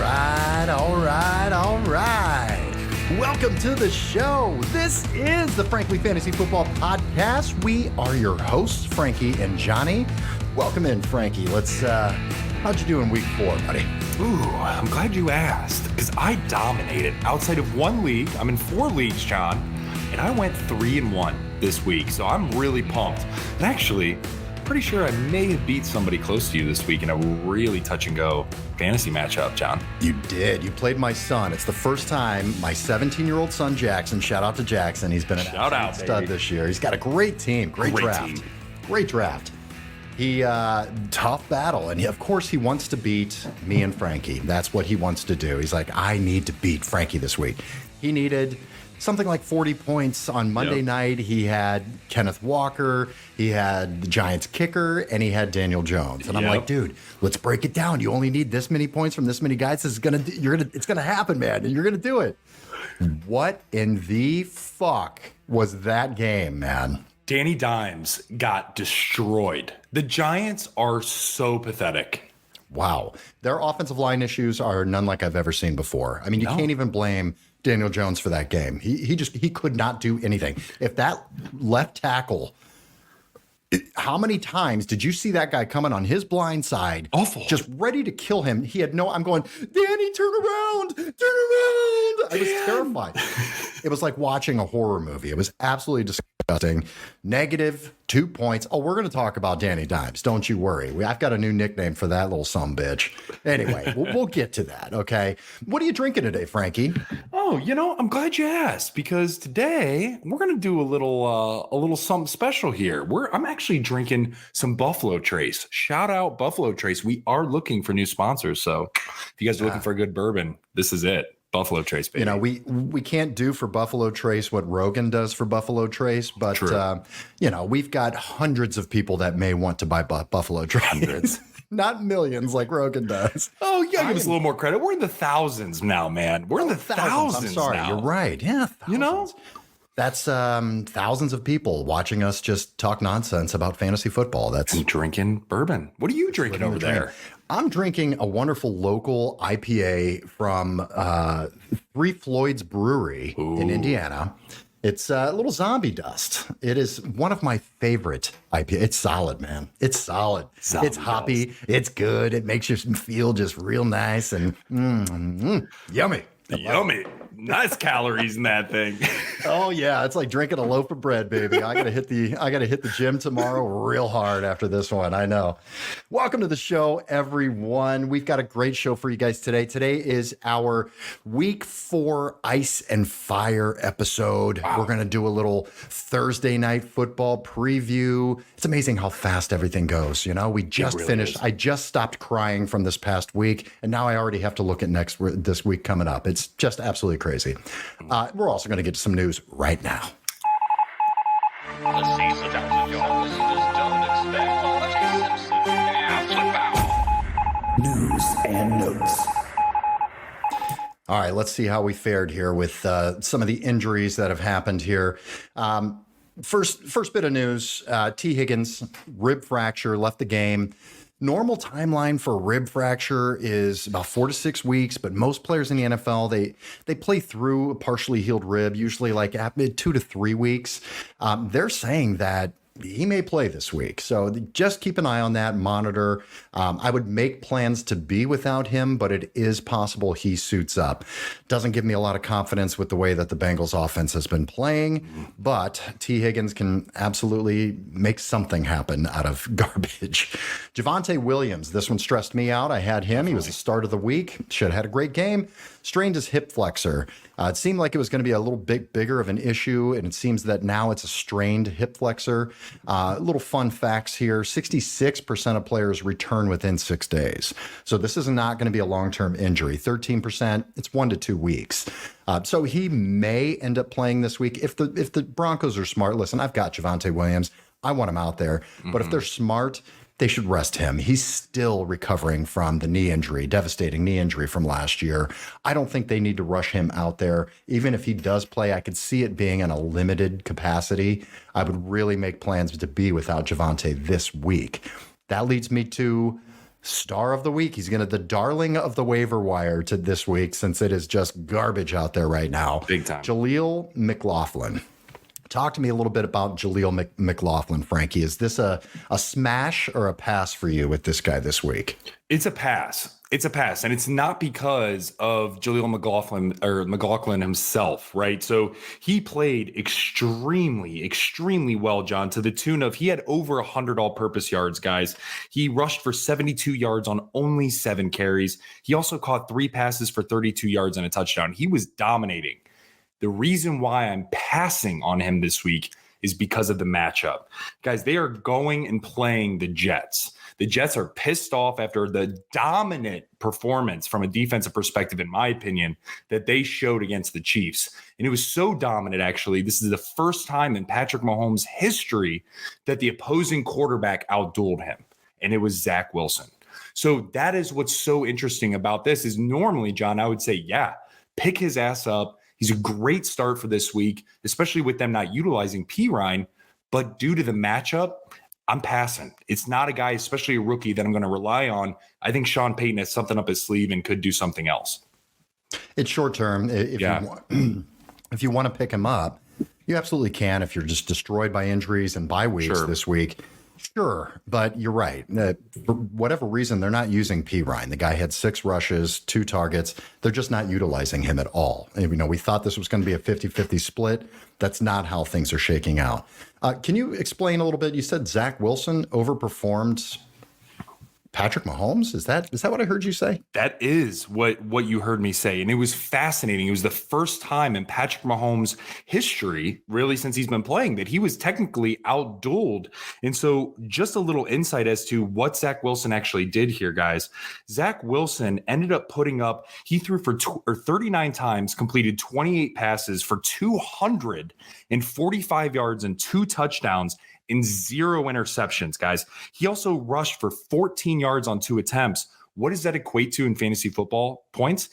All right. Welcome to the show. This is the Frankly Fantasy Football Podcast. We are your hosts, Frankie and Johnny. Welcome in, Frankie. How'd you do in week 4, buddy? Ooh, I'm glad you asked, because I dominated outside of one league. I'm in 4 leagues, John, and I went 3-1 this week, so I'm really pumped. And actually, pretty sure I may have beat somebody close to you this week in a really touch-and-go fantasy matchup, John. You did. You played my son. It's the first time my 17-year-old son, Jackson, shout out to Jackson. He's been an absolute stud this year. He's got a great team. Great draft. He, tough battle. And of course he wants to beat me and Frankie. That's what he wants to do. He's like, I need to beat Frankie this week. He needed something like 40 points on Monday night. He had Kenneth Walker, he had the Giants kicker, and he had Daniel Jones. And I'm like, dude, let's break it down. You only need this many points from this many guys. It's gonna happen, man, and you're gonna do it. What in the fuck was that game, man? Danny Dimes got destroyed. The Giants are so pathetic. Wow. Their offensive line issues are none like I've ever seen before. I mean, you can't even blame Daniel Jones for that game. He could not do anything. If that left tackle, how many times did you see that guy coming on his blind side? Awful. Just ready to kill him. I'm going, Danny, turn around. I was terrified. It was like watching a horror movie. It was absolutely disgusting. -2 points. Oh, we're going to talk about Danny Dimes. Don't you worry. I've got a new nickname for that little sumbitch. Anyway, we'll get to that, okay? What are you drinking today, Frankie? Oh, I'm glad you asked, because today we're going to do a little something special here. I'm actually drinking some Buffalo Trace. Shout out Buffalo Trace. We are looking for new sponsors, so if you guys are looking for a good bourbon, this is it. Buffalo Trace, baby. We can't do for Buffalo Trace what Rogan does for Buffalo Trace, but we've got hundreds of people that may want to buy Buffalo Trace. Hundreds. Not millions like Rogan does. Oh, yeah, give us a little more credit. We're in the thousands now, man. We're in the thousands. I'm sorry, now. You're right. Yeah, thousands. That's thousands of people watching us just talk nonsense about fantasy football. I'm drinking bourbon. What are you drinking over there? I'm drinking a wonderful local IPA from Three Floyds Brewery in Indiana. It's a little zombie dust. It is one of my favorite IPA. It's solid, man. It's solid. It's hoppy. Dust. It's good. It makes you feel just real nice and yummy. Yummy. Nice calories in that thing. Oh yeah, it's like drinking a loaf of bread, baby. I gotta hit the gym tomorrow real hard after this one. I know. Welcome to the show, everyone. We've got a great show for you guys today. Today is our week 4 Ice and Fire episode. Wow. We're gonna do a little Thursday night football preview. It's amazing how fast everything goes. We just finished. I just stopped crying from this past week, and now I already have to look at this week coming up. It's just absolutely crazy. We're also going to get to some news right now. News and notes. All right, let's see how we fared here with some of the injuries that have happened here. First bit of news, Tee Higgins, rib fracture, left the game. Normal timeline for a rib fracture is about 4 to 6 weeks, but most players in the NFL, they play through a partially healed rib, usually like 2 to 3 weeks. They're saying that he may play this week. So just keep an eye on that, monitor. I would make plans to be without him, but it is possible he suits up. Doesn't give me a lot of confidence with the way that the Bengals offense has been playing, but Tee Higgins can absolutely make something happen out of garbage. Javante Williams, this one stressed me out. I had him. He was the start of the week. Should have had a great game. Strained his hip flexor. It seemed like it was going to be a little bit bigger of an issue, and it seems that now it's a strained hip flexor. Little fun facts here. 66% of players return within 6 days. So this is not going to be a long-term injury. 13%, it's 1 to 2 weeks. So he may end up playing this week. If the Broncos are smart, listen, I've got Javante Williams. I want him out there. But if they're smart, they should rest him. He's still recovering from the knee injury, devastating knee injury from last year. I don't think they need to rush him out there. Even if he does play, I could see it being in a limited capacity. I would really make plans to be without Javante this week. That leads me to star of the week. He's going to the darling of the waiver wire to this week, since it is just garbage out there right now. Big time. Jaleel McLaughlin. Talk to me a little bit about Jaleel McLaughlin, Frankie. Is this a smash or a pass for you with this guy this week? It's a pass. It's a pass. And it's not because of Jaleel McLaughlin himself, right? So he played extremely well, John, to the tune of he had over 100 all-purpose yards, guys. He rushed for 72 yards on only 7 carries. He also caught 3 passes for 32 yards and a touchdown. He was dominating. The reason why I'm passing on him this week is because of the matchup. Guys, they are going and playing the Jets. The Jets are pissed off after the dominant performance from a defensive perspective, in my opinion, that they showed against the Chiefs. And it was so dominant, actually. This is the first time in Patrick Mahomes' history that the opposing quarterback outdueled him, and it was Zach Wilson. So that is what's so interesting about this is normally, John, I would say, yeah, pick his ass up. He's a great start for this week, especially with them not utilizing Pirine. But due to the matchup, I'm passing. It's not a guy, especially a rookie, that I'm going to rely on. I think Sean Payton has something up his sleeve and could do something else. It's short term. If you want to pick him up, you absolutely can if you're just destroyed by injuries and bye weeks this week. Sure, but you're right. For whatever reason, they're not using Pirine. The guy had 6 rushes, 2 targets. They're just not utilizing him at all. And, we thought this was going to be a 50-50 split. That's not how things are shaking out. Can you explain a little bit? You said Zach Wilson overperformed Patrick Mahomes? Is that what I heard you say? That is what you heard me say. And it was fascinating. It was the first time in Patrick Mahomes' history, really since he's been playing, that he was technically outdueled. And so just a little insight as to what Zach Wilson actually did here, guys. Zach Wilson ended up he threw for 39 times, completed 28 passes for 245 yards and 2 touchdowns and 0 interceptions, guys. He also rushed for 14 yards on 2 attempts. What does that equate to in fantasy football points?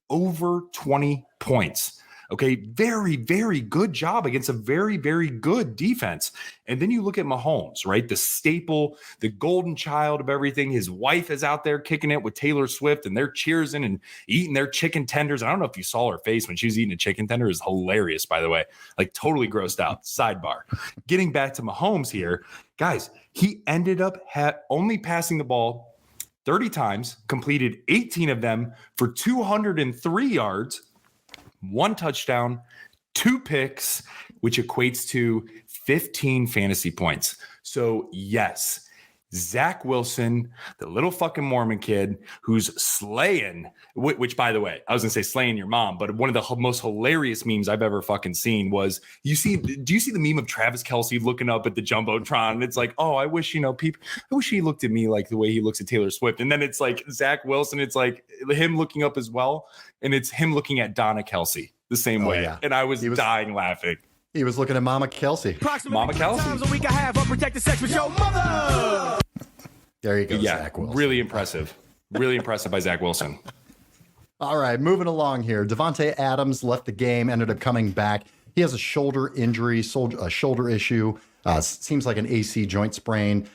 Over 20 points. Okay, very, very good job against a very, very good defense. And then you look at Mahomes, right? The staple, the golden child of everything. His wife is out there kicking it with Taylor Swift, and they're cheersing and eating their chicken tenders. I don't know if you saw her face when she was eating a chicken tender. It was hilarious, by the way. Like totally grossed out. Sidebar. Getting back to Mahomes here, guys, he ended up only passing the ball 30 times, completed 18 of them for 203 yards, 1 touchdown, 2 picks, which equates to 15 fantasy points. So yes, Zach Wilson, the little fucking Mormon kid who's slaying, which by the way, I was gonna say slaying your mom, but one of the most hilarious memes I've ever fucking seen was, do you see the meme of Travis Kelce looking up at the Jumbotron? And it's like, oh, I wish, I wish he looked at me like the way he looks at Taylor Swift. And then it's like Zach Wilson, it's like him looking up as well. And it's him looking at Donna Kelce the same way. Yeah. And I was dying laughing. He was looking at Mama Kelce. Mama Kelce. Times a week I have unprotected sex with your mother. There you go, yeah, Zach Wilson. Really impressive. Really impressive by Zach Wilson. All right, moving along here. Devonte Adams left the game, ended up coming back. He has a shoulder injury, a shoulder issue. Seems like an AC joint sprain.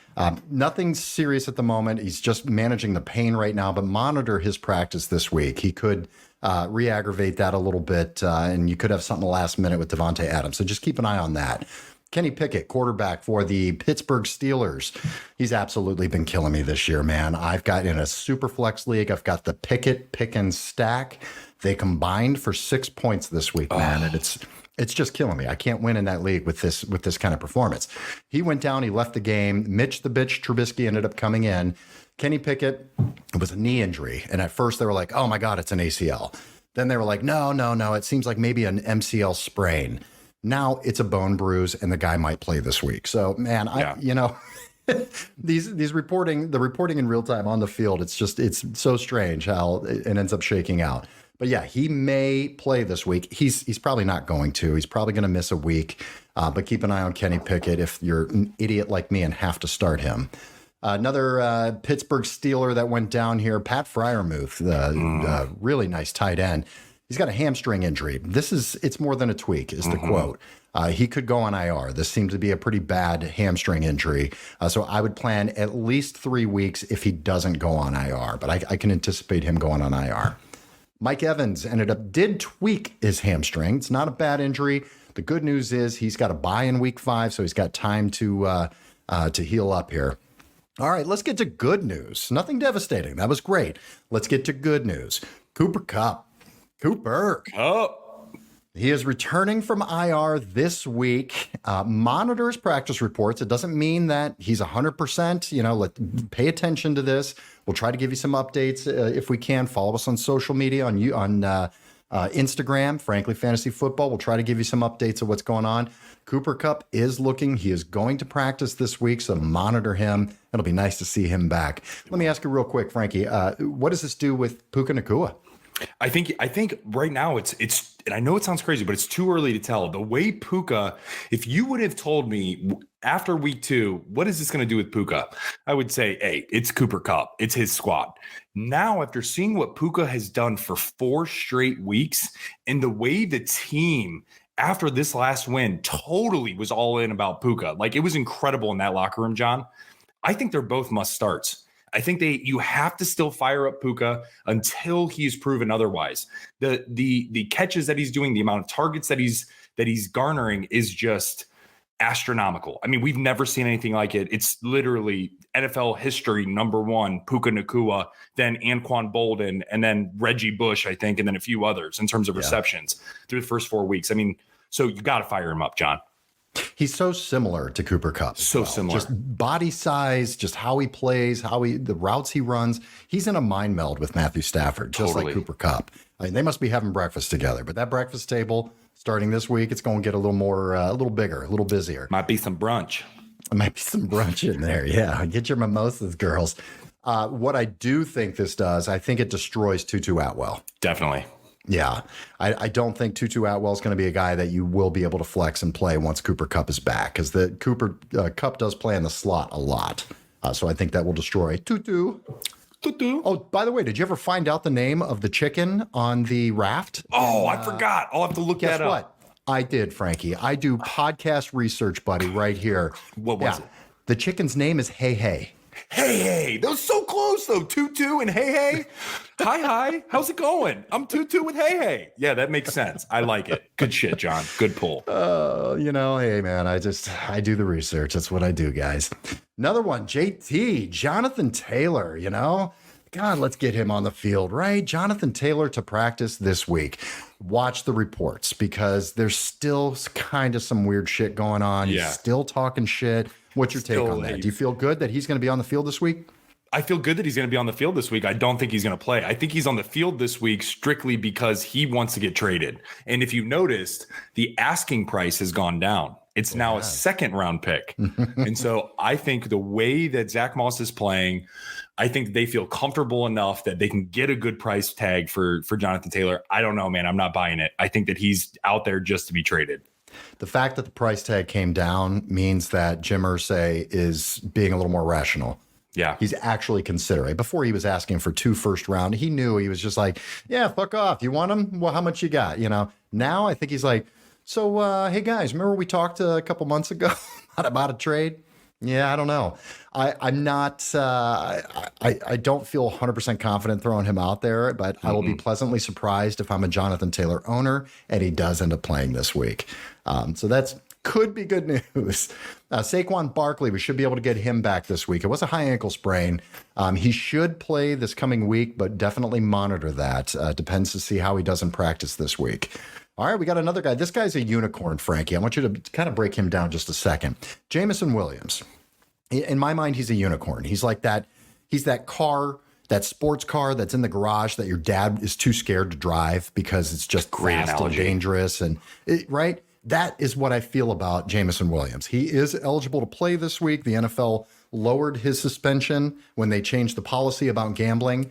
Nothing serious at the moment. He's just managing the pain right now, but monitor his practice this week. He could re-aggravate that a little bit, and you could have something last minute with Devonte Adams. So just keep an eye on that. Kenny Pickett, quarterback for the Pittsburgh Steelers. He's absolutely been killing me this year, man. I've got in a super flex league, I've got the Pickett pick and stack. They combined for 6 points this week, man. And it's just killing me. I can't win in that league with this kind of performance. He went down, he left the game. Mitch the bitch Trubisky ended up coming in. Kenny Pickett, it was a knee injury. And at first they were like, oh my God, it's an ACL. Then they were like, no, it seems like maybe an MCL sprain. Now it's a bone bruise, and the guy might play this week. So, man, the reporting in real time on the field, it's so strange how it ends up shaking out. But yeah, he may play this week. He's probably not going to. He's probably going to miss a week. But keep an eye on Kenny Pickett if you're an idiot like me and have to start him. Another Pittsburgh Steeler that went down here, Pat Freiermuth, really nice tight end. He's got a hamstring injury. It's more than a tweak, is the quote. He could go on IR. This seemed to be a pretty bad hamstring injury. So I would plan at least 3 weeks if he doesn't go on IR, but I can anticipate him going on IR. Mike Evans did tweak his hamstring. It's not a bad injury. The good news is he's got a bye in week 5, so he's got time to heal up here. All right, let's get to good news. Nothing devastating. That was great. Let's get to good news. Cooper Kupp. Cooper. He is returning from IR this week. Monitor his practice reports. It doesn't mean that he's 100%. Pay attention to this. We'll try to give you some updates if we can. Follow us on social media, on Instagram, Frankly Fantasy Football. We'll try to give you some updates of what's going on. Cooper Kupp is looking. He is going to practice this week, so monitor him. It'll be nice to see him back. Let me ask you real quick, Frankie. What does this do with Puka Nakua? I think right now it's and I know it sounds crazy, but it's too early to tell. The way Puka, if you would have told me after week 2, what is this going to do with Puka? I would say, hey, it's Cooper Kupp. It's his squad. Now, after seeing what Puka has done for 4 straight weeks and the way the team after this last win totally was all in about Puka, like it was incredible in that locker room, John. I think they're both must starts. I think you have to still fire up Puka until he's proven otherwise. The catches that he's doing, the amount of targets that he's garnering is just astronomical. I mean, we've never seen anything like it. It's literally NFL history #1, Puka Nakua, then Anquan Bolden, and then Reggie Bush, I think, and then a few others in terms of receptions through the first 4 weeks. I mean, so you got to fire him up, John. He's so similar to Cooper Kupp. Similar. Just body size, just how he plays, the routes he runs. He's in a mind meld with Matthew Stafford, just like Cooper Kupp. I mean, they must be having breakfast together. But that breakfast table, starting this week, it's going to get a little more, a little bigger, a little busier. Might be some brunch. Might be some brunch in there. Yeah. Get your mimosas, girls. What I do think this does, I think it destroys Tutu Atwell. Definitely. Yeah, I don't think Tutu Atwell is going to be a guy that you will be able to flex and play once Cooper Kupp is back, because the Cooper Kupp does play in the slot a lot. So I think that will destroy Tutu. Oh, by the way, did you ever find out the name of the chicken on the raft? Oh, I forgot. I'll have to look that up. Guess what? I did, Frankie. I do podcast research, buddy, right here. What was it? The chicken's name is Hey Hey. Hey, that was so close though. Tutu and Hey. Hi. How's it going? I'm Tutu with Hey. Yeah, that makes sense. I like it. Good shit, John. Good pull. Hey man, I do the research. That's what I do, guys. Another one, JT, Jonathan Taylor, God, let's get him on the field, right? Jonathan Taylor to practice this week. Watch the reports, because there's still kind of some weird shit going on. Yeah. He's still talking shit. What's your take on that? Do you feel good that he's going to be on the field this week? I feel good that he's going to be on the field this week. I don't think he's going to play. I think he's on the field this week strictly because he wants to get traded. And if you noticed, the asking price has gone down. It's now a 2nd round pick. And so I think the way that Zach Moss is playing, I think they feel comfortable enough that they can get a good price tag for Jonathan Taylor. I don't know, man. I'm not buying it. I think that he's out there just to be traded. The fact that the price tag came down means that Jim Irsay is being a little more rational. Yeah. He's actually considering. Before he was asking for 2 first round, he knew he was just like, yeah, fuck off. You want him? Well, how much you got? Now I think he's like, so, hey guys, remember we talked a couple months ago about a trade? Yeah, I don't know. I'm not, I don't feel 100% confident throwing him out there, but I will be pleasantly surprised if I'm a Jonathan Taylor owner and he does end up playing this week. So that's could be good news. Saquon Barkley, we should be able to get him back this week. It was a high ankle sprain. He should play this coming week, but definitely monitor that. Depends to see how he does in practice this week. All right, we got another guy. This guy's a unicorn, Frankie. I want you to kind of break him down just a second. Jameson Williams. In my mind, he's a unicorn. He's like that. He's that car, that sports car that's in the garage that your dad is too scared to drive because it's just fast and dangerous. And right? That is what I feel about Jameson Williams. He is eligible to play this week. The NFL lowered his suspension when they changed the policy about gambling.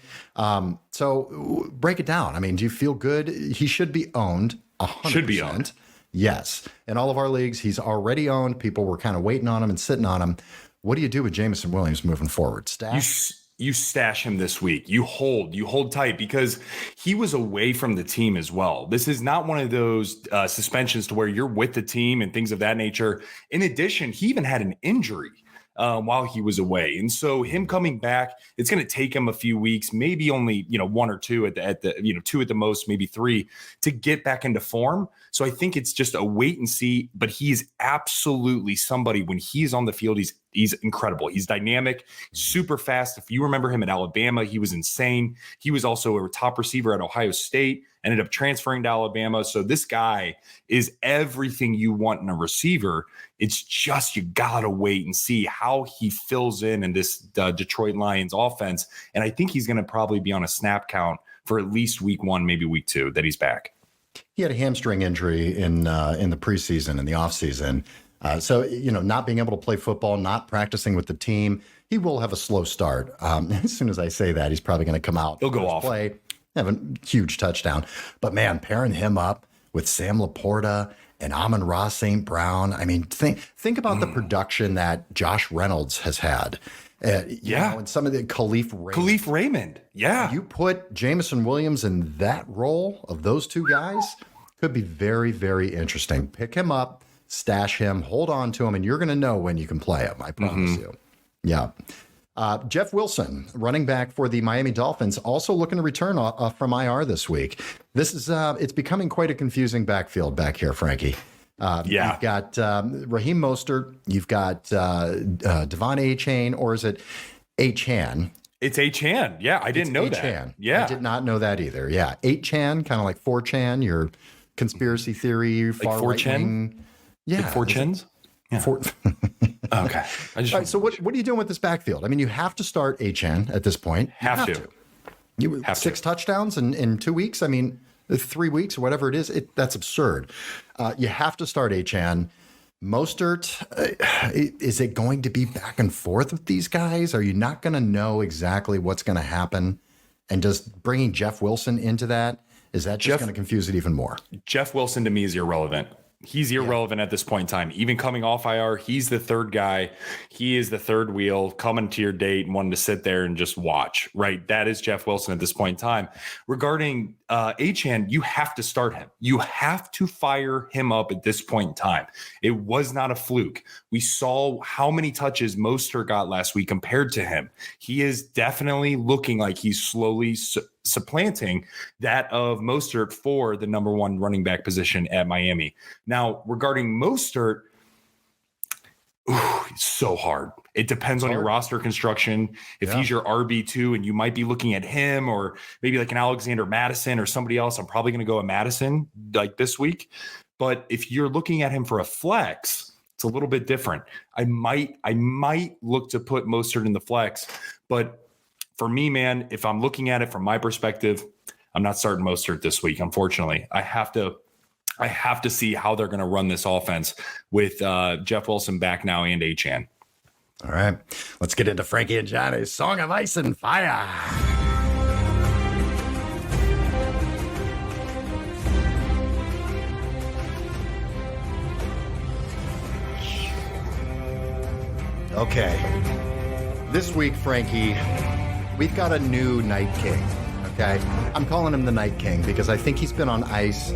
So break it down. I mean, do you feel good? He should be owned 100%. Should be owned. Yes. In all of our leagues, he's already owned. People were kind of waiting on him and sitting on him. What do you do with Jameson Williams moving forward? Stash? you stash him this week. You hold tight because he was away from the team as well. This is not one of those suspensions to where you're with the team and things of that nature. In addition, he even had an injury while he was away. And so him coming back, it's going to take him a few weeks, maybe only, one or two at the two at the most, maybe three to get back into form. So I think it's just a wait and see, but he's absolutely somebody when he's on the field, he's incredible. He's dynamic, super fast. If you remember him at Alabama, he was insane. He was also a top receiver at Ohio State, ended up transferring to Alabama. So this guy is everything you want in a receiver. It's just you got to wait and see how he fills in this Detroit Lions offense. And I think he's going to probably be on a snap count for at least week 1, maybe week 2 that he's back. He had a hamstring injury in the preseason, in the offseason. So, not being able to play football, not practicing with the team, he will have a slow start. As soon as I say that, he's probably going to come out. He'll go off. Play, have a huge touchdown. But, man, pairing him up with Sam Laporta and Amon-Ra St. Brown, I mean, think about the production that Josh Reynolds has had. And some of the Khalif Raymond. Yeah. You put Jameson Williams in that role of those two guys, could be very, very interesting. Pick him up, stash him, hold on to him, and you're going to know when you can play him. I promise you. Yeah. Jeff Wilson, running back for the Miami Dolphins, also looking to return from IR this week. This is it's becoming quite a confusing backfield back here, Frankie. You've got Raheem Mostert. You've got Devon Achane, or is it Achane? It's Achane. Yeah, I didn't know that. Yeah, I did not know that either. Yeah, Achane, kind of like 4chan, your conspiracy theory, far like 4chan. Yeah, like 4chans. Yeah. Okay. All right, so what are you doing with this backfield? I mean, you have to start Achane at this point. Have to. You have 6 touchdowns in 2 weeks. I mean, 3 weeks or whatever it is. That's absurd. You have to start Achane. Mostert, is it going to be back and forth with these guys? Are you not going to know exactly what's going to happen? And does bringing Jeff Wilson into that, is that just going to confuse it even more? Jeff Wilson to me is irrelevant. He's irrelevant at this point in time. Even coming off IR, he's the third guy. He is the third wheel coming to your date and wanting to sit there and just watch, right? That is Jeff Wilson at this point in time. Regarding Achane, you have to start him. You have to fire him up at this point in time. It was not a fluke. We saw how many touches Mostert got last week compared to him. He is definitely looking like he's slowly supplanting that of Mostert for the number 1 running back position at Miami. Now, regarding Mostert, it's so hard. It depends on your roster construction. If he's your RB2 and you might be looking at him or maybe like an Alexander Madison or somebody else, I'm probably going to go a Madison like this week. But if you're looking at him for a flex, it's a little bit different. I might look to put Mostert in the flex, but for me, man, if I'm looking at it from my perspective, I'm not starting Mostert this week. Unfortunately, I have to see how they're going to run this offense with Jeff Wilson back now and Achane. All right, let's get into Frankie and Johnny's Song of Ice and Fire. Okay, this week, Frankie, we've got a new Night King, okay? I'm calling him the Night King because I think he's been on ice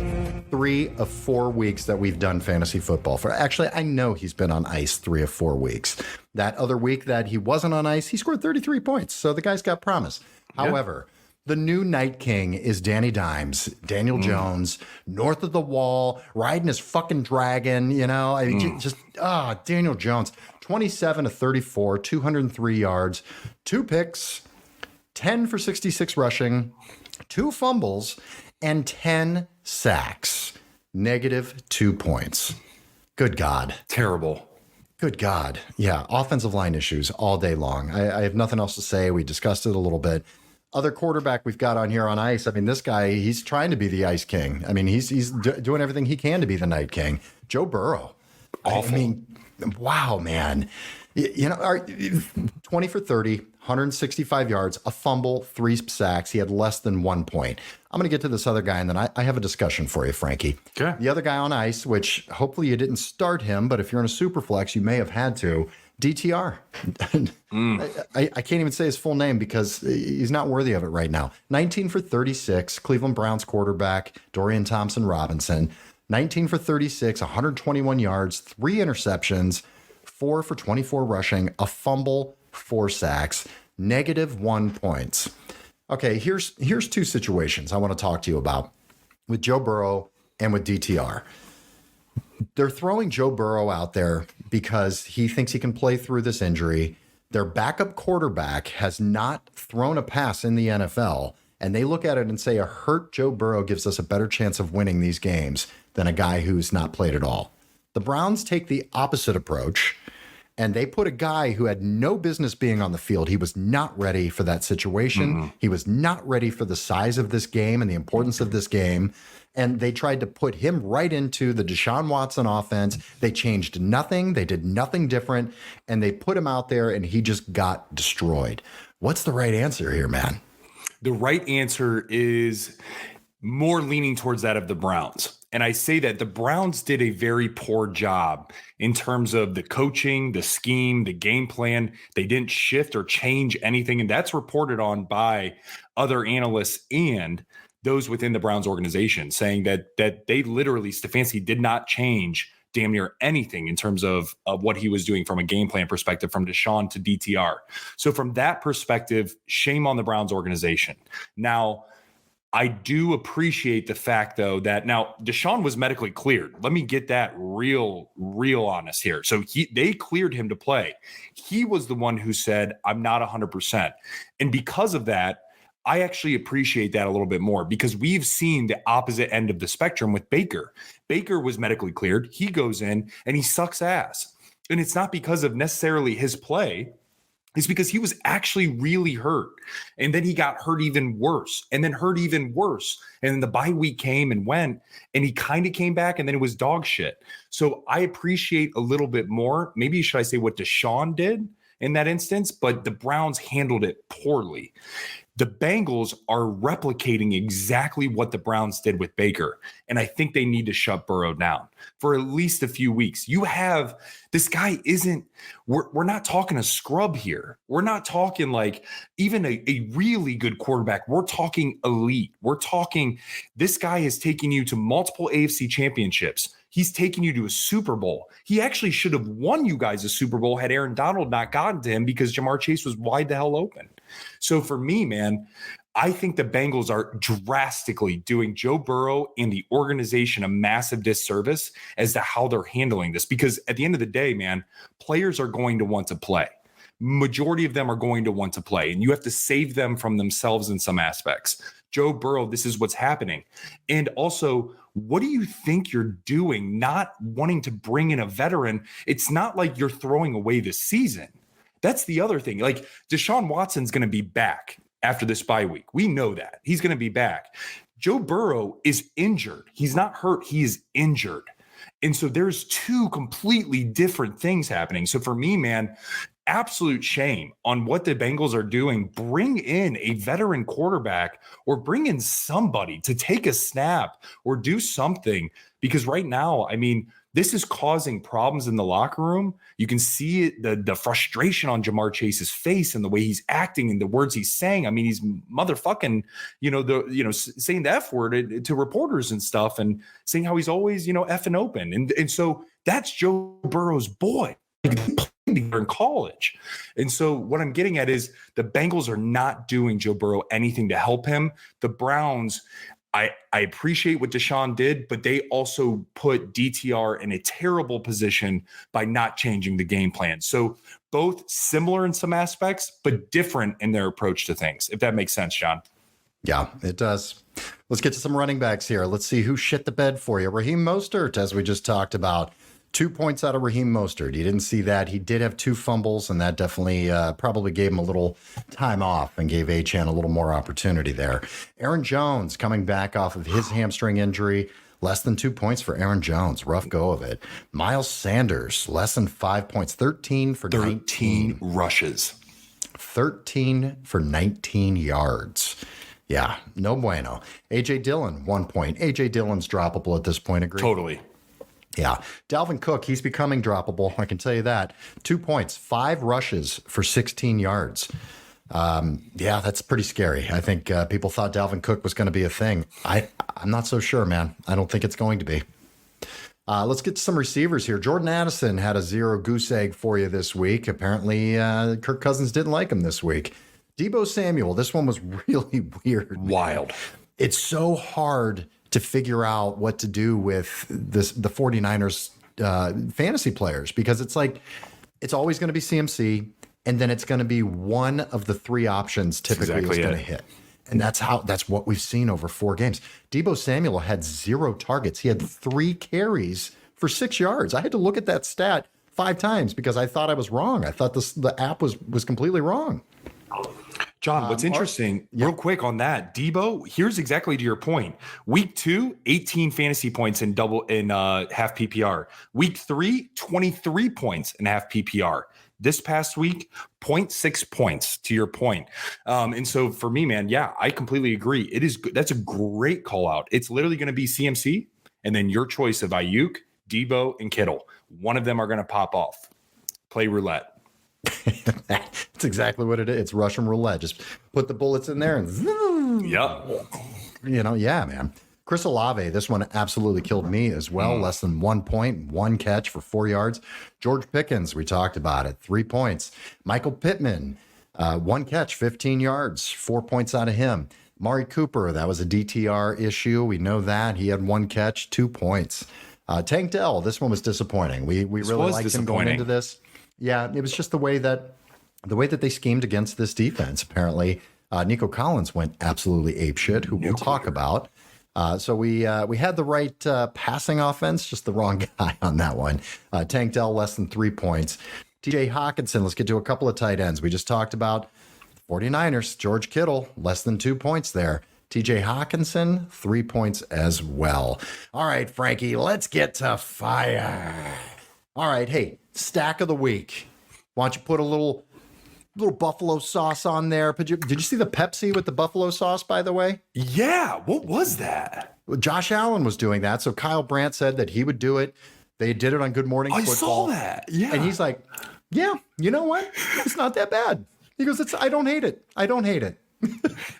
3 of 4 weeks that we've done fantasy football for. Actually, I know he's been on ice 3 of 4 weeks. That other week that he wasn't on ice, he scored 33 points, so the guy's got promise. Yeah. However, the new Night King is Danny Dimes, Daniel Jones, north of the wall, riding his fucking dragon, Daniel Jones, 27 of 34, 203 yards, 2 picks, 10 for 66 rushing, 2 fumbles, and 10 sacks. -2 points. Good God. Terrible. Good God. Yeah, offensive line issues all day long. I have nothing else to say. We discussed it a little bit. Other quarterback we've got on here on ice. I mean, this guy, he's trying to be the Ice King. I mean, he's doing everything he can to be the Night King. Joe Burrow. Awful. I mean, wow, man. 20 for 30, 165 yards, a fumble, 3 sacks. He had less than 1 point. I'm going to get to this other guy, and then I have a discussion for you, Frankie. Okay. The other guy on ice, which hopefully you didn't start him, but if you're in a super flex, you may have had to. DTR. I can't even say his full name because he's not worthy of it right now. 19 for 36, Cleveland Browns quarterback, Dorian Thompson-Robinson. 19 for 36, 121 yards, 3 interceptions, 4 for 24 rushing, a fumble, 4 sacks, -1 points. Okay, here's two situations I want to talk to you about with Joe Burrow and with DTR. They're throwing Joe Burrow out there because he thinks he can play through this injury. Their backup quarterback has not thrown a pass in the NFL, and they look at it and say a hurt Joe Burrow gives us a better chance of winning these games than a guy who's not played at all. The Browns take the opposite approach, and they put a guy who had no business being on the field. He was not ready for that situation. He was not ready for the size of this game and the importance of this game. And they tried to put him right into the Deshaun Watson offense. They changed nothing. They did nothing different. And they put him out there and he just got destroyed. What's the right answer here, man? The right answer is more leaning towards that of the Browns. And I say that the Browns did a very poor job in terms of the coaching, the scheme, the game plan. They didn't shift or change anything. And that's reported on by other analysts and those within the Browns organization, saying that they literally, Stefanski did not change damn near anything in terms of what he was doing from a game plan perspective from Deshaun to DTR. So from that perspective, shame on the Browns organization. Now, I do appreciate the fact, though, that now Deshaun was medically cleared. Let me get that real honest here. So they cleared him to play. He was the one who said, I'm not 100%. And because of that, I actually appreciate that a little bit more because we've seen the opposite end of the spectrum with Baker. Baker was medically cleared. He goes in and he sucks ass. And it's not because of necessarily his play. It's because he was actually really hurt. And then he got hurt even worse and then hurt even worse. And then the bye week came and went and he kind of came back and then it was dog shit. So I appreciate a little bit more. Maybe should I say what Deshaun did in that instance, but the Browns handled it poorly. The Bengals are replicating exactly what the Browns did with Baker. And I think they need to shut Burrow down for at least a few weeks. You have this guy we're not talking a scrub here. We're not talking like even a really good quarterback. We're talking elite. We're talking this guy is taking you to multiple AFC championships. He's taking you to a Super Bowl. He actually should have won you guys a Super Bowl had Aaron Donald not gotten to him because Jamar Chase was wide the hell open. So for me, man, I think the Bengals are drastically doing Joe Burrow and the organization a massive disservice as to how they're handling this. Because at the end of the day, man, players are going to want to play. Majority of them are going to want to play, and you have to save them from themselves in some aspects. Joe Burrow, this is what's happening. And also, what do you think you're doing not wanting to bring in a veteran? It's not like you're throwing away the season. That's the other thing. Like Deshaun Watson's going to be back after this bye week. We know that. He's going to be back. Joe Burrow is injured. He's not hurt. He is injured. And so there's two completely different things happening. So for me, man, absolute shame on what the Bengals are doing. Bring in a veteran quarterback or bring in somebody to take a snap or do something. Because right now, I mean, this is causing problems in the locker room. You can see it, the frustration on Jamar Chase's face and the way he's acting and the words he's saying. I mean, he's motherfucking, saying the F word to reporters and stuff and saying how he's always, effing open. And so that's Joe Burrow's boy. In college. And so what I'm getting at is the Bengals are not doing Joe Burrow anything to help him. The Browns, I appreciate what Deshaun did, but they also put DTR in a terrible position by not changing the game plan. So both similar in some aspects, but different in their approach to things, if that makes sense, John. Yeah, it does. Let's get to some running backs here. Let's see who shit the bed for you. Raheem Mostert, as we just talked about. 2 points out of Raheem Mostert. You didn't see that. He did have 2 fumbles, and that definitely probably gave him a little time off and gave Achane a little more opportunity there. Aaron Jones coming back off of his hamstring injury. Less than 2 points for Aaron Jones. Rough go of it. Miles Sanders, less than 5 points. 13 for 19 rushes. 13 for 19 yards. Yeah, no bueno. A.J. Dillon, 1 point. A.J. Dillon's droppable at this point. Agree? Totally. Yeah. Dalvin Cook, he's becoming droppable. I can tell you that. 2 points, 5 rushes for 16 yards. Yeah, that's pretty scary. I think people thought Dalvin Cook was going to be a thing. I'm not so sure, man. I don't think it's going to be. Let's get to some receivers here. Jordan Addison had a 0 goose egg for you this week. Apparently, Kirk Cousins didn't like him this week. Deebo Samuel, this one was really weird. Wild. It's so hard to figure out what to do with the 49ers fantasy players, because it's like it's always going to be CMC, and then it's going to be one of the 3 options typically is going to hit. And that's what we've seen over 4 games. Deebo Samuel had 0 targets. He had 3 carries for 6 yards. I had to look at that stat 5 times because I thought I was wrong. I thought the app was completely wrong. John, what's interesting, real quick on that, Deebo, here's exactly to your point. Week 2, 18 fantasy points in half PPR. Week 3, 23 points in half PPR. This past week, 0.6 points, to your point. And so for me, man, yeah, I completely agree. It is good. That's a great call out. It's literally going to be CMC and then your choice of Ayuk, Deebo, and Kittle. One of them are going to pop off. Play roulette. That's exactly what it is. It's Russian roulette. Just put the bullets in there and zoom. Yeah. Yeah, man. Chris Olave, this one absolutely killed me as well. Less than 1 point, 1 catch for 4 yards. George Pickens, we talked about it, 3 points. Michael Pittman, 1 catch, 15 yards, 4 points out of him. Mari Cooper, that was a DTR issue. We know that. He had 1 catch, 2 points. Tank Dell, this one was disappointing. We really liked him going into this. Yeah, it was just the way that they schemed against this defense. Apparently, Nico Collins went absolutely apeshit, who we'll talk about. So we had the right passing offense, just the wrong guy on that one. Tank Dell, less than 3 points. TJ Hawkinson, let's get to a couple of tight ends. We just talked about 49ers. George Kittle, less than 2 points there. TJ Hawkinson, 3 points as well. All right, Frankie, let's get to fire. All right, hey, stack of the week. Why don't you put a little buffalo sauce on there? Did you see the Pepsi with the buffalo sauce, by the way? Yeah. What was that? Well, Josh Allen was doing that. So Kyle Brandt said that he would do it. They did it on Good Morning Football. I saw that. Yeah. And he's like, yeah, you know what? It's not that bad. He goes, I don't hate it. I don't hate it.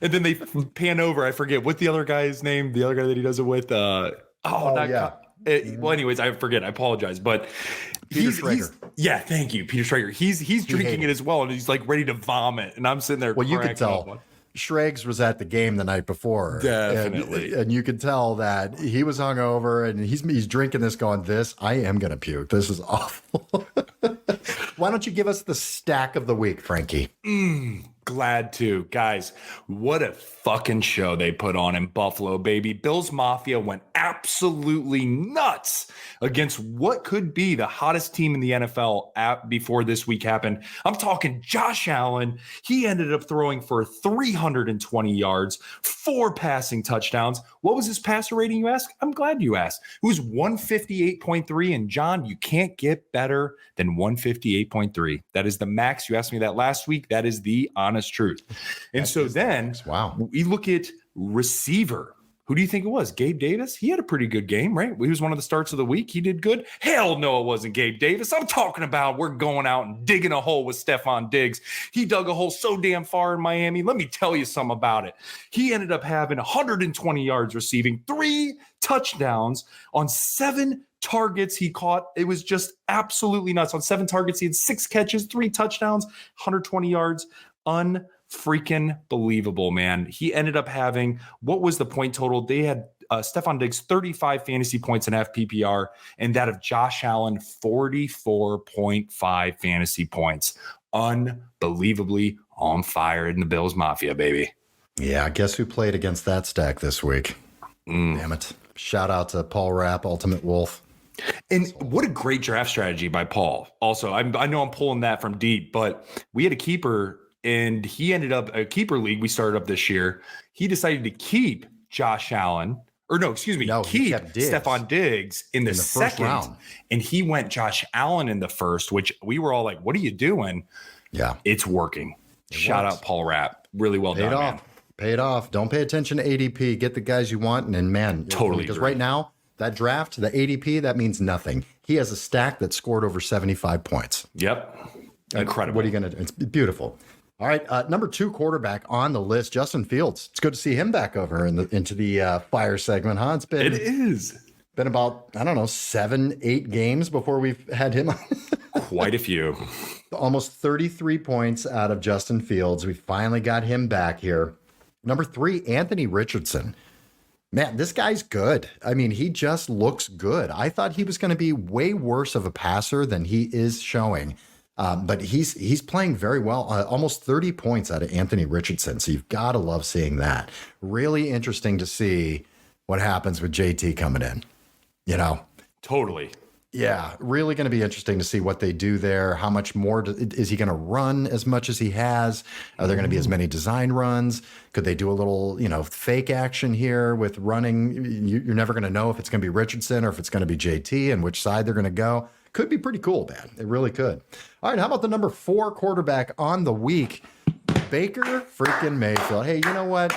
And then they pan over. I forget what the other guy's name, the other guy that he does it with. Well, anyways, I forget. I apologize. But Peter Schrager. Yeah, thank you, Peter Schrager. He's drinking it as well, and he's like ready to vomit. And I'm sitting there. Well, you could tell Schrags was at the game the night before. Definitely. And you could tell that he was hungover and he's drinking this going, I am going to puke. This is awful. Why don't you give us the stack of the week, Frankie? Glad to. Guys, what a fucking show they put on in Buffalo, baby. Bills Mafia went absolutely nuts against what could be the hottest team in the NFL before this week happened. I'm talking Josh Allen. He ended up throwing for 320 yards, 4 passing touchdowns. What was his passer rating, you ask? I'm glad you asked. It was 158.3. And John, you can't get better than 158.3. That is the max. You asked me that last week. That is the honest truth. And so then we look at receiver. Who do you think it was? Gabe Davis? He had a pretty good game, right? He was one of the starts of the week. He did good. Hell no, it wasn't Gabe Davis. I'm talking about we're going out and digging a hole with Stephon Diggs. He dug a hole so damn far in Miami. Let me tell you something about it. He ended up having 120 yards receiving, 3 touchdowns on 7 targets he caught. It was just absolutely nuts. On 7 targets, he had 6 catches, 3 touchdowns, 120 yards. Unfreaking believable, man. He ended up having, what was the point total? They had Stephon Diggs 35 fantasy points in FPPR, and that of Josh Allen 44.5 fantasy points. Unbelievably on fire in the Bills Mafia, baby. Yeah, guess who played against that stack this week? Damn it. Shout out to Paul Rapp, Ultimate Wolf. And what a great draft strategy by Paul. Also, I know I'm pulling that from deep, but we had a keeper, and he ended up a keeper league we started up this year. He decided to keep Josh Allen, keep Stephon Diggs in the second round. And he went Josh Allen in the first, which we were all like, what are you doing? Yeah, it's working. Shout out Paul Rapp. Really well done, man. Paid off. Don't pay attention to ADP. Get the guys you want. And man, totally. Because right now, that draft, the ADP, that means nothing. He has a stack that scored over 75 points. Yep. Incredible. What are you going to do? It's beautiful. All right. Number 2 quarterback on the list, Justin Fields. It's good to see him back over into the fire segment, huh? It is. Been about, I don't know, 7-8 games before we've had him. Quite a few. Almost 33 points out of Justin Fields. We finally got him back here. Number 3, Anthony Richardson. Man, this guy's good. I mean, he just looks good. I thought he was going to be way worse of a passer than he is showing. But he's playing very well. Almost 30 points out of Anthony Richardson. So you've got to love seeing that. Really interesting to see what happens with JT coming in. You know? Totally. Yeah, really going to be interesting to see what they do there. How much more is he going to run as much as he has? Are there going to be as many design runs? Could they do a little, fake action here with running? You're never going to know if it's going to be Richardson or if it's going to be JT and which side they're going to go. Could be pretty cool, man. It really could. All right, how about the number 4 quarterback on the week, Baker freaking Mayfield? Hey, you know what?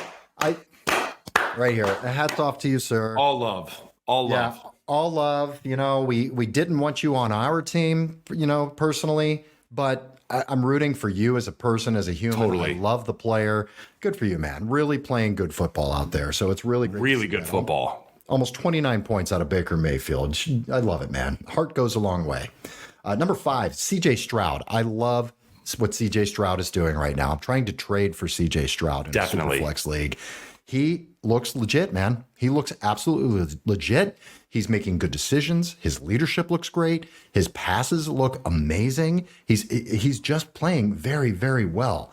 Right here, hats off to you, sir. All love. All love. Yeah. All love. We didn't want you on our team, personally, but I'm rooting for you as a person, as a human. Totally. I love the player. Good for you, man. Really playing good football out there. So it's really great. Really good football. Almost 29 points out of Baker Mayfield. I love it, man. Heart goes a long way. Number 5, CJ Stroud. I love what CJ Stroud is doing right now. I'm trying to trade for CJ Stroud in Definitely. a Superflex league. He looks legit, man. He looks absolutely legit. He's making good decisions. His leadership looks great. His passes look amazing. He's just playing very, very well.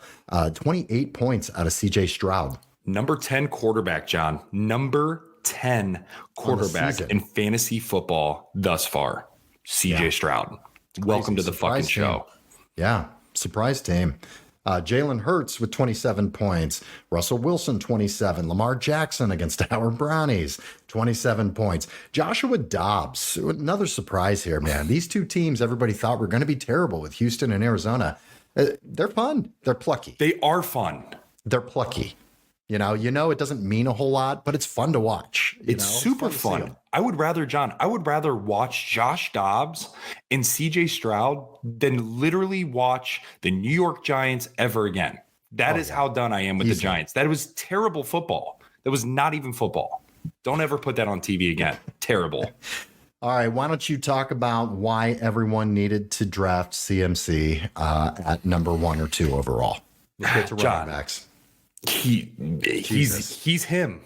28 points out of CJ Stroud. Number 10 quarterback, John. Number 10 quarterback in fantasy football thus far. CJ Stroud. Welcome to the fucking show. Yeah, surprise team. Jalen Hurts with 27 points. Russell Wilson, 27. Lamar Jackson against our Brownies, 27 points. Joshua Dobbs, another surprise here, man. These two teams everybody thought were going to be terrible with Houston and Arizona. They're fun. They're plucky. They are fun. They're plucky. It doesn't mean a whole lot, but it's fun to watch. It's super fun. I would rather watch Josh Dobbs and CJ Stroud than literally watch the New York Giants ever again. That is how done I am with the Giants. That was terrible football. That was not even football. Don't ever put that on TV again. Terrible. All right. Why don't you talk about why everyone needed to draft CMC at number 1 or 2 overall? Let's get to running backs. He's him.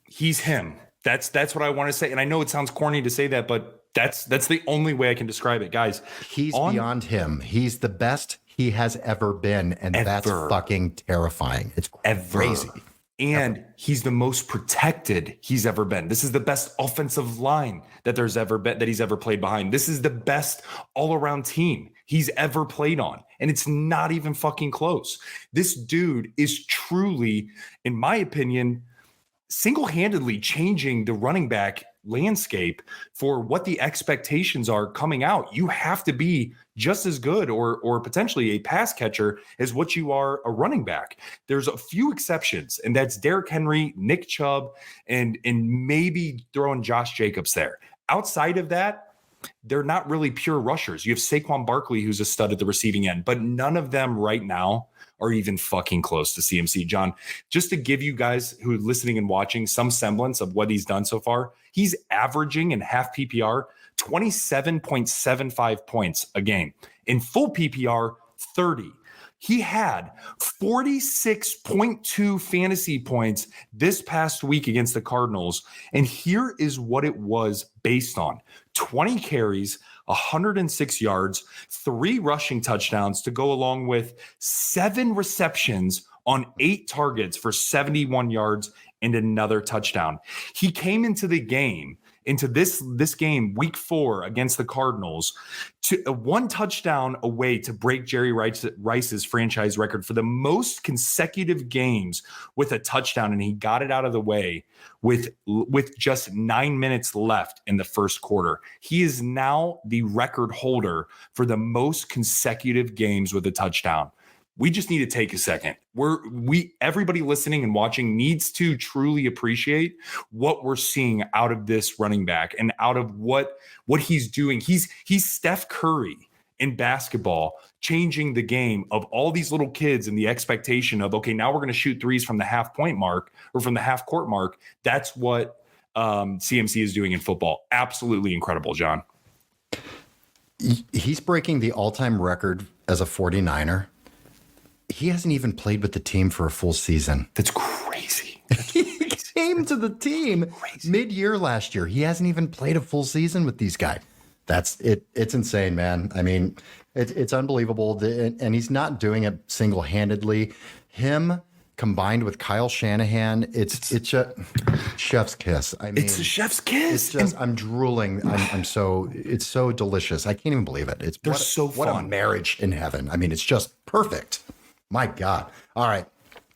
He's him. That's what I want to say. And I know it sounds corny to say that, but that's the only way I can describe it, guys. He's beyond him. He's the best he has ever been. And that's fucking terrifying. It's crazy. And he's the most protected he's ever been. This is the best offensive line that there's ever been, that he's ever played behind. This is the best all-around team he's ever played on. And it's not even fucking close. This dude is truly, in my opinion, single-handedly changing the running back landscape for what the expectations are coming out. You have to be just as good or potentially a pass catcher as what you are a running back. There's a few exceptions, and that's Derrick Henry, Nick Chubb, and maybe throwing Josh Jacobs there. Outside of that, they're not really pure rushers. You have Saquon Barkley, who's a stud at the receiving end, but none of them right now are even fucking close to CMC. John, just to give you guys who are listening and watching some semblance of what he's done so far, he's averaging in half PPR 27.75 points a game. In full PPR, 30. He had 46.2 fantasy points this past week against the Cardinals. And here is what it was based on: 20 carries, 106 yards, 3 rushing touchdowns to go along with 7 receptions on 8 targets for 71 yards and another touchdown. He came into the game, into this game, week 4 against the Cardinals, to 1 touchdown away to break Jerry Rice's franchise record for the most consecutive games with a touchdown, and he got it out of the way with just 9 minutes left in the first quarter. He is now the record holder for the most consecutive games with a touchdown. we just need to take a second. Everybody listening and watching needs to truly appreciate what we're seeing out of this running back and out of what he's doing. He's Steph Curry in basketball, changing the game of all these little kids and the expectation of, okay, now we're going to shoot threes from the half point mark or from the half court mark. That's what CMC is doing in football. Absolutely incredible, John. He's breaking the all-time record as a 49er. He hasn't even played with the team for a full season. That's crazy. He came to the team mid-year last year. He hasn't even played a full season with these guys. That's it. It's insane, man. I mean, it's unbelievable. And he's not doing it single-handedly. Him combined with Kyle Shanahan, it's a chef's kiss. I mean, it's a chef's kiss. It's just, I'm drooling. It's so delicious. I can't even believe it. They're so fun. What a marriage in heaven. I mean, it's just perfect. My God. All right.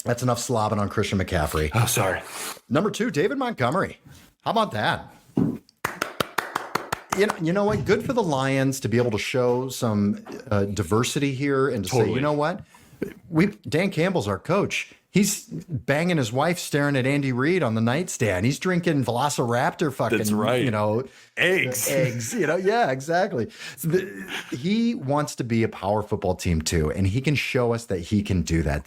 That's enough slobbing on Christian McCaffrey. Oh, sorry. Number 2, David Montgomery. How about that? You know what? Good for the Lions to be able to show some diversity here and to say, you know what? Dan Campbell's our coach. He's banging his wife, staring at Andy Reid on the nightstand. He's drinking Velociraptor fucking, that's right. Eggs, yeah, exactly. He wants to be a power football team too, and he can show us that he can do that.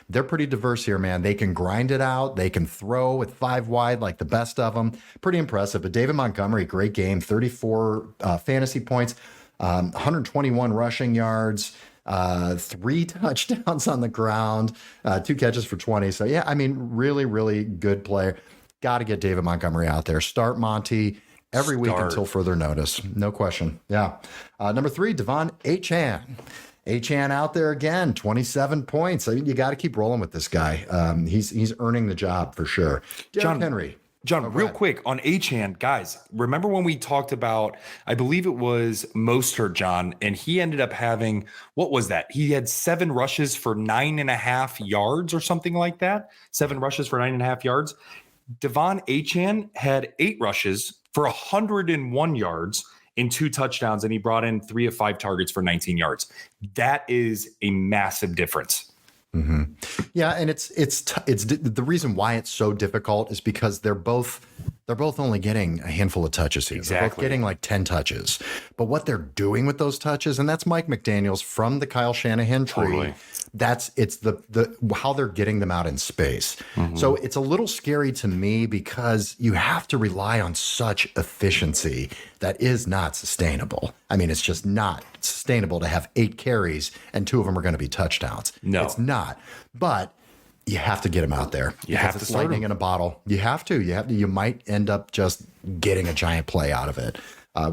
They're pretty diverse here, man. They can grind it out. They can throw with 5 wide like the best of them. Pretty impressive. But David Montgomery, great game, 34 fantasy points, 121 rushing yards. 3 touchdowns on the ground, 2 catches for 20. So, yeah, I mean, really, really good player. Got to get David Montgomery out there. Start Monty every week until further notice. No question. Yeah. Number 3, Devon Achane out there again, 27 points. I mean, you got to keep rolling with this guy. He's earning the job for sure. Derrick Henry. John, real quick on Achane, guys, remember when we talked about, I believe it was Mostert, John, and he ended up having, what was that? He had 7 rushes for 9.5 yards or something like that. 7 rushes for 9.5 yards. Devon Achane had 8 rushes for 101 yards and 2 touchdowns, and he brought in 3 of 5 targets for 19 yards. That is a massive difference. Mm-hmm. Yeah, and it's the reason why it's so difficult is because they're both only getting a handful of touches here. Exactly. They're both getting like 10 touches. But what they're doing with those touches, and that's Mike McDaniels from the Kyle Shanahan tree. Totally. It's the how they're getting them out in space. Mm-hmm. So it's a little scary to me because you have to rely on such efficiency that is not sustainable. I mean, it's just not sustainable to have 8 carries and 2 of them are going to be touchdowns. No, it's not. But you have to get him out there. You have to it's lightning in a bottle. You have to. You might end up just getting a giant play out of it,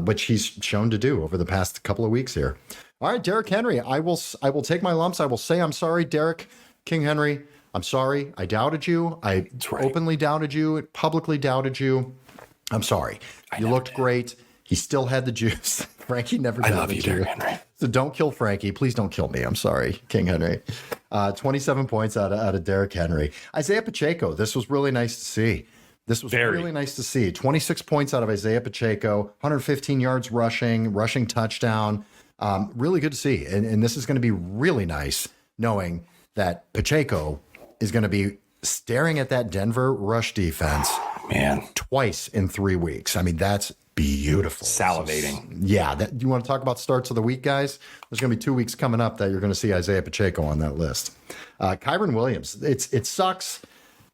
which he's shown to do over the past couple of weeks here. All right, Derrick Henry. I will take my lumps. I will say I'm sorry, Derrick King Henry. I'm sorry. I doubted you. I openly doubted you. Publicly doubted you. I'm sorry. You looked great. He still had the juice. Frankie never doubted you. I love you, Derrick Henry. So don't kill Frankie. Please don't kill me. I'm sorry, King Henry. 27 points out of Derrick Henry. Isaiah Pacheco. This was really nice to see. Really nice to see. 26 points out of Isaiah Pacheco. 115 yards rushing touchdown. Really good to see. And this is going to be really nice knowing that Pacheco is going to be staring at that Denver rush defense twice in 3 weeks. I mean, that's beautiful. Salivating. You want to talk about starts of the week, guys? There's going to be 2 weeks coming up that you're going to see Isaiah Pacheco on that list. Kyren Williams. It sucks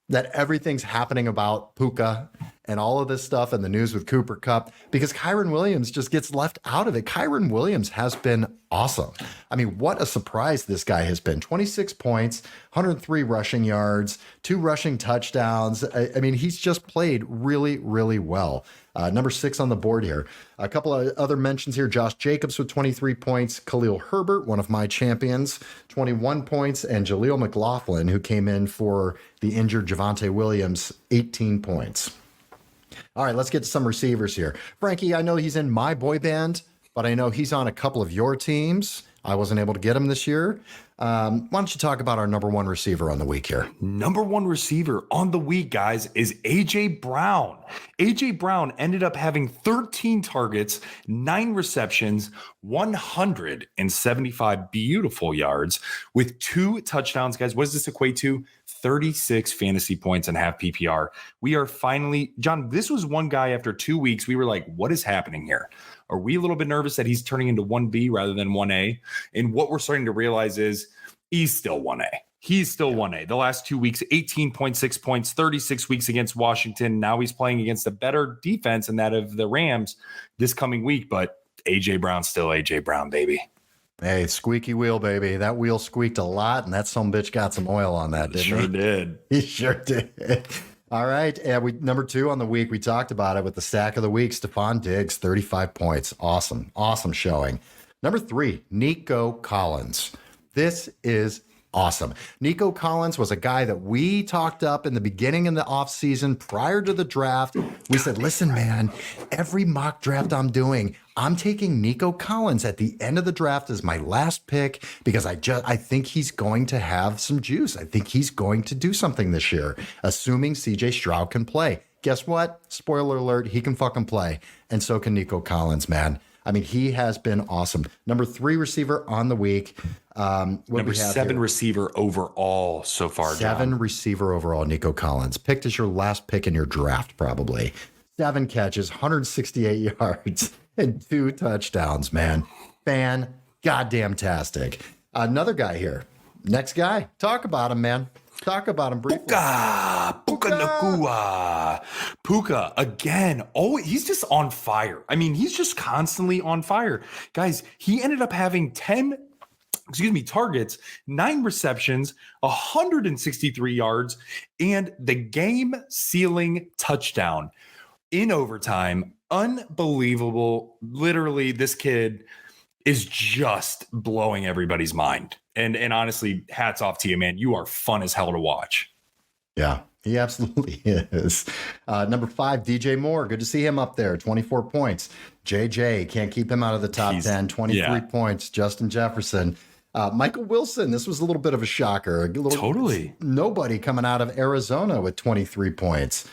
that everything's happening about Puka and all of this stuff and the news with Cooper Kupp because Kyren Williams just gets left out of it. Kyren Williams has been awesome. I mean, what a surprise this guy has been. 26 points, 103 rushing yards, 2 rushing touchdowns. I mean, he's just played really, really well. Number 6 on the board here. A couple of other mentions here. Josh Jacobs with 23 points. Khalil Herbert, one of my champions, 21 points. And Jaleel McLaughlin, who came in for the injured Javante Williams, 18 points. All right, let's get to some receivers here. Frankie, I know he's in my boy band, but I know he's on a couple of your teams. I wasn't able to get him this year. Why don't you talk about our number one receiver on the week here? Number one receiver on the week, guys, is A.J. Brown. A.J. Brown ended up having 13 targets, 9 receptions, 175 beautiful yards with 2 touchdowns. Guys, what does this equate to? 36 fantasy points and half PPR. We are finally, John, this was one guy after 2 weeks. We were like, what is happening here? Are we a little bit nervous that he's turning into 1B rather than 1A? And what we're starting to realize is he's still 1A. He's still 1A. The last 2 weeks, 18.6 points, 36 weeks against Washington. Now he's playing against a better defense than that of the Rams this coming week. But A.J. Brown's still A.J. Brown, baby. Hey, squeaky wheel, baby. That wheel squeaked a lot, and that sumbitch got some oil on that, didn't he? Sure did. He sure did. All right. And number 2 on the week, we talked about it with the stack of the week, Stephon Diggs, 35 points. Awesome. Awesome showing. Number 3, Nico Collins. This is awesome. Nico Collins was a guy that we talked up in the beginning of the offseason prior to the draft. We said, listen, man, every mock draft I'm doing, I'm taking Nico Collins at the end of the draft as my last pick because I think he's going to have some juice. I think he's going to do something this year, assuming CJ Stroud can play. Guess what? Spoiler alert, he can fucking play. And so can Nico Collins, man. I mean, he has been awesome. Number 3 receiver on the week. Number 7 receiver overall so far. 7 receiver overall, Nico Collins. Picked as your last pick in your draft, probably. 7 catches, 168 yards, and 2 touchdowns, man. Goddamn-tastic. Another guy here. Next guy. Talk about him, man. Talk about him briefly. Puka Nakua. Puka, again. Oh, he's just on fire. I mean, he's just constantly on fire. Guys, he ended up having 10 targets, 9 receptions, 163 yards, and the game-sealing touchdown in overtime. Unbelievable. Literally, this kid is just blowing everybody's mind. And honestly, hats off to you, man. You are fun as hell to watch. Yeah, he absolutely is. Number 5, DJ Moore. Good to see him up there. 24 points. JJ, can't keep him out of the top 10. 23 points. Justin Jefferson. Michael Wilson. This was a little bit of a shocker. Totally. Nobody coming out of Arizona with 23 points.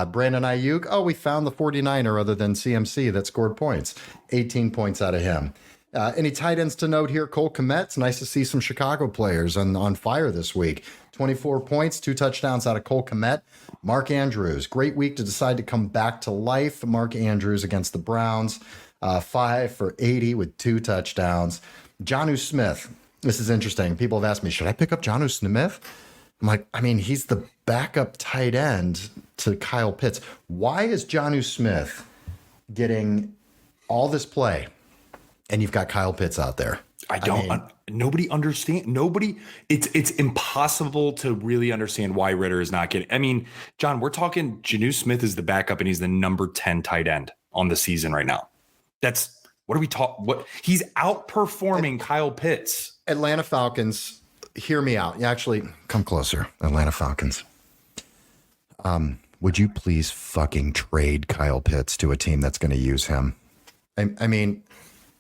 Brandon Ayuk. Oh, we found the 49er other than CMC that scored points. 18 points out of him. Any tight ends to note here? Cole Kmet. It's nice to see some Chicago players on fire this week. 24 points, 2 touchdowns out of Cole Kmet. Mark Andrews. Great week to decide to come back to life. Mark Andrews against the Browns. 5 for 80 with 2 touchdowns. Jonnu Smith. This is interesting. People have asked me, should I pick up Jonnu Smith? I'm like, I mean, he's the backup tight end to Kyle Pitts. Why is Jonnu Smith getting all this play? And you've got Kyle Pitts out there. Nobody understand. It's impossible to really understand why Ritter is not getting. I mean, John, we're talking Jonnu Smith is the backup and he's the number 10 tight end on the season right now. What are we talking? What he's outperforming Kyle Pitts. Atlanta Falcons, hear me out. Actually, come closer. Atlanta Falcons. Would you please fucking trade Kyle Pitts to a team that's going to use him? I mean,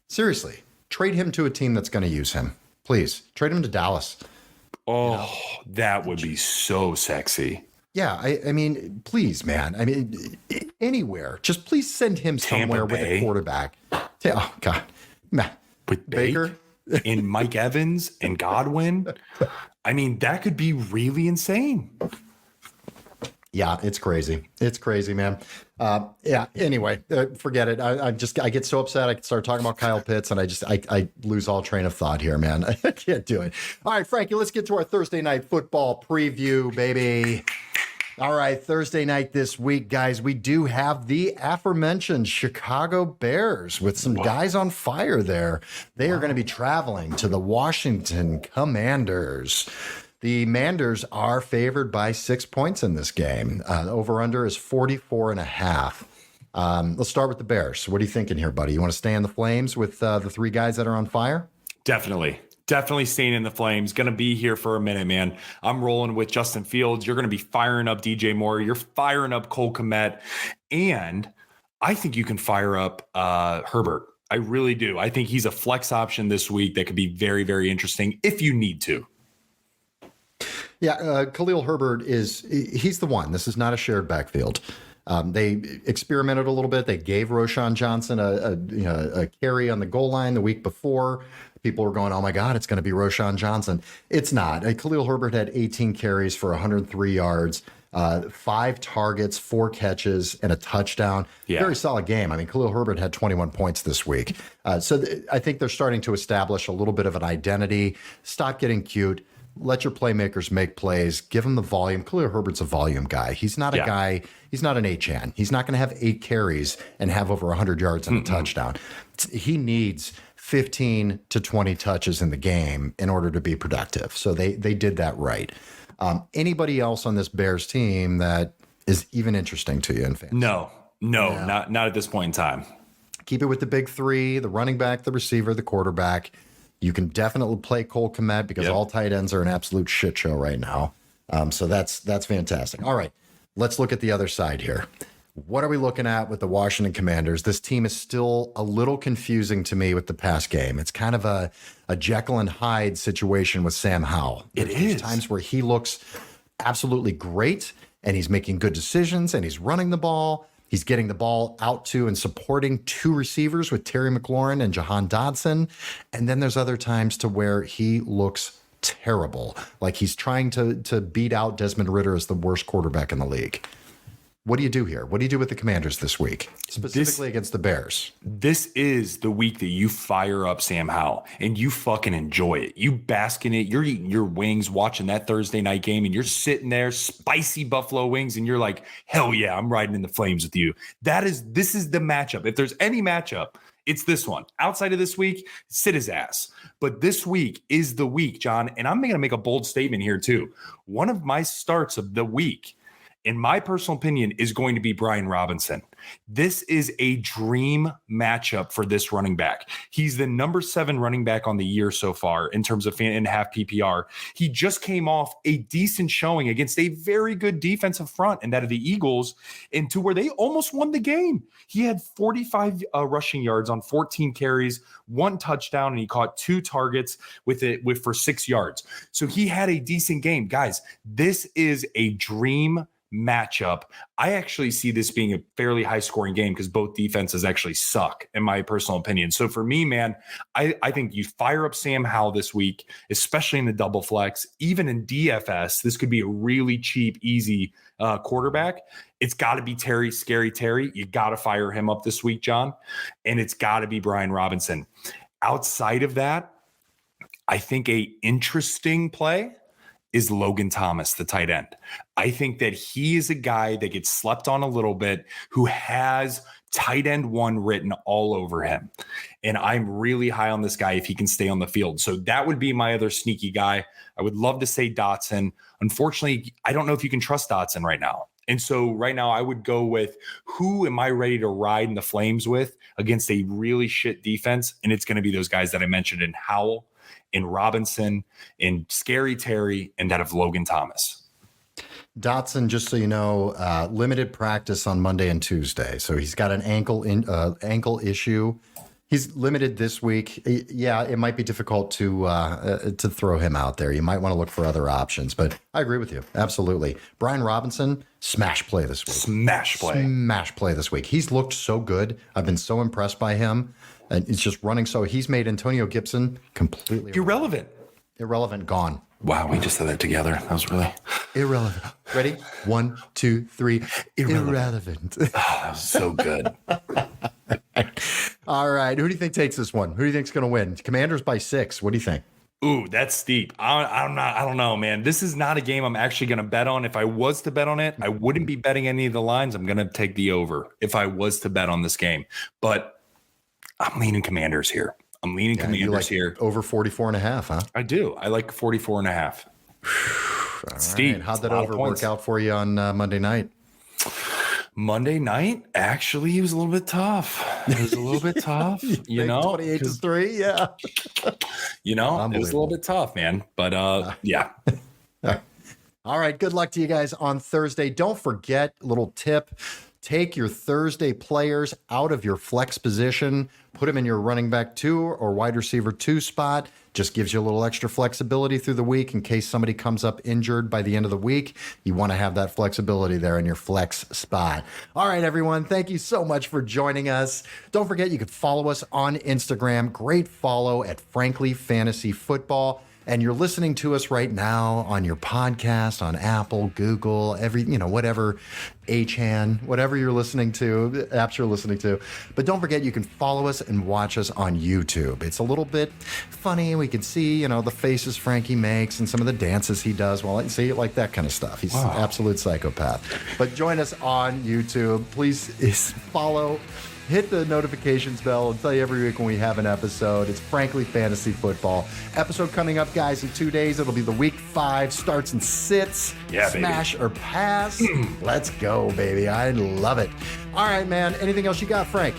seriously, trade him to a team that's going to use him. Please trade him to Dallas. Oh, that would be so sexy. Yeah, I mean, please, man. I mean, anywhere. Just please send him somewhere with a quarterback. Oh, God. With Baker and Mike Evans and Godwin. I mean, that could be really insane. Yeah, it's crazy. It's crazy, man. Yeah. Anyway, forget it. I get so upset. I can start talking about Kyle Pitts, and I lose all train of thought here, man. I can't do it. All right, Frankie, let's get to our Thursday night football preview, baby. All right, Thursday night this week, guys, we do have the aforementioned Chicago Bears with some guys on fire there. They are going to be traveling to the Washington Commanders. The Manders are favored by 6 points in this game. Over-under is 44.5. Let's start with the Bears. What are you thinking here, buddy? You want to stay in the flames with the 3 guys that are on fire? Definitely staying in the flames. Going to be here for a minute, man. I'm rolling with Justin Fields. You're going to be firing up DJ Moore. You're firing up Cole Kmet. And I think you can fire up Herbert. I really do. I think he's a flex option this week that could be very, very interesting if you need to. Yeah, Khalil Herbert he's the one. This is not a shared backfield. They experimented a little bit. They gave Roschon Johnson a carry on the goal line the week before. People were going, oh my God, it's going to be Roschon Johnson. It's not. Khalil Herbert had 18 carries for 103 yards, 5 targets, 4 catches, and a touchdown. Yeah. Very solid game. I mean, Khalil Herbert had 21 points this week. I think they're starting to establish a little bit of an identity. Stop getting cute. Let your playmakers make plays. Give him the volume. Khalil Herbert's a volume guy. He's not a guy. He's not an Achane. He's not going to have 8 carries and have over 100 yards and a touchdown. He needs 15 to 20 touches in the game in order to be productive. So they did that right. Anybody else on this Bears team that is even interesting to you in fantasy? No, not at this point in time. Keep it with the big 3, the running back, the receiver, the quarterback. You can definitely play Cole Kmet because all tight ends are an absolute shit show right now. So that's fantastic. All right, let's look at the other side here. What are we looking at with the Washington Commanders? This team is still a little confusing to me with the pass game. It's kind of a Jekyll and Hyde situation with Sam Howell. There's times where he looks absolutely great and he's making good decisions and he's running the ball. He's getting the ball out to and supporting 2 receivers with Terry McLaurin and Jahan Dotson. And then there's other times to where he looks terrible, like he's trying to beat out Desmond Ridder as the worst quarterback in the league. What do you do here? What do you do with the Commanders this week, specifically against the Bears? This is the week that you fire up Sam Howell and you fucking enjoy it. You bask in it. You're eating your wings, watching that Thursday night game, and you're sitting there, spicy buffalo wings, and you're like, hell yeah, I'm riding in the flames with you. This is the matchup. If there's any matchup, it's this one. Outside of this week, sit his ass. But this week is the week, John, and I'm going to make a bold statement here too. One of my starts of the week, in my personal opinion, is going to be Brian Robinson. This is a dream matchup for this running back. He's the number 7 running back on the year so far in terms of fan and half PPR. He just came off a decent showing against a very good defensive front, and that of the Eagles, into where they almost won the game. He had 45 rushing yards on 14 carries, 1 touchdown, and he caught 2 targets for 6 yards. So he had a decent game. Guys, this is a dream matchup. I actually see this being a fairly high scoring game because both defenses actually suck, in my personal opinion. So for me, man, I think you fire up Sam Howell this week, especially in the double flex, even in DFS. This could be a really cheap, easy quarterback. It's got to be Scary Terry. You got to fire him up this week, John. And it's got to be Brian Robinson. Outside of that, I think a interesting play is Logan Thomas, the tight end. I think that he is a guy that gets slept on a little bit, who has tight end 1 written all over him. And I'm really high on this guy if he can stay on the field. So that would be my other sneaky guy. I would love to say Dotson. Unfortunately, I don't know if you can trust Dotson right now. And so right now I would go with, who am I ready to ride in the flames with against a really shit defense? And it's going to be those guys that I mentioned in Howell, in Robinson, in Scary Terry, and that of Logan Thomas. Dotson, just so you know, limited practice on Monday and Tuesday. So he's got an ankle issue. He's limited this week. Yeah, it might be difficult to throw him out there. You might want to look for other options, but I agree with you. Absolutely. Brian Robinson, smash play this week. Smash play this week. He's looked so good. I've been so impressed by him. And it's just running. So he's made Antonio Gibson completely irrelevant. Gone. Wow, we just said that together. That was really irrelevant. Ready? 1, 2, 3. Irrelevant. Oh, that was so good. All right. Who do you think takes this one? Who do you think's going to win? Commanders by 6. What do you think? Ooh, that's steep. I don't know, man. This is not a game I'm actually going to bet on. If I was to bet on it, I wouldn't be betting any of the lines. I'm going to take the over if I was to bet on this game. But I'm leaning Commanders here. Here. Over 44.5, huh? I do. I like 44.5. Steve, right. How'd that over work out for you on Monday night? Monday night, actually, he was a little bit tough. It was a little bit tough, you know. 28-3, yeah. You know, it was a little bit tough, man. But yeah. All right. Good luck to you guys on Thursday. Don't forget, little tip, Take your Thursday players out of your flex position, put them in your running back 2 or wide receiver 2 spot. Just gives you a little extra flexibility through the week in case somebody comes up injured by the end of the week. You want to have that flexibility there in your flex spot. All right, everyone. Thank you so much for joining us. Don't forget, you can follow us on Instagram. Great follow at Frankly Fantasy Football. And you're listening to us right now on your podcast, on Apple, Google, whatever, HAN, whatever you're listening to, apps you're listening to. But don't forget, you can follow us and watch us on YouTube. It's a little bit funny. We can see, the faces Frankie makes and some of the dances he does. Well, I see like that kind of stuff. He's an absolute psychopath. But join us on YouTube. Please follow. Hit the notifications bell. I'll tell you every week when we have an episode. It's Frankly Fantasy Football. Episode coming up, guys, in 2 days. It'll be the week 5 starts and sits. Yeah, Smash or pass. Let's go, baby. I love it. All right, man. Anything else you got, Frank?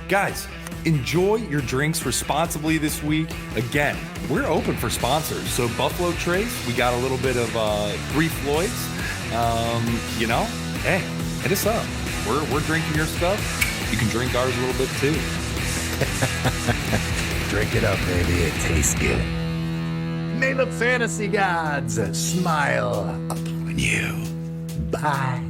Guys, enjoy your drinks responsibly this week. Again, we're open for sponsors. So Buffalo Trace, we got a little bit of 3 Floyds. Hey, hit us up. We're drinking your stuff. You can drink ours a little bit too. Drink it up, baby. It tastes good. May the fantasy gods smile upon you. Bye.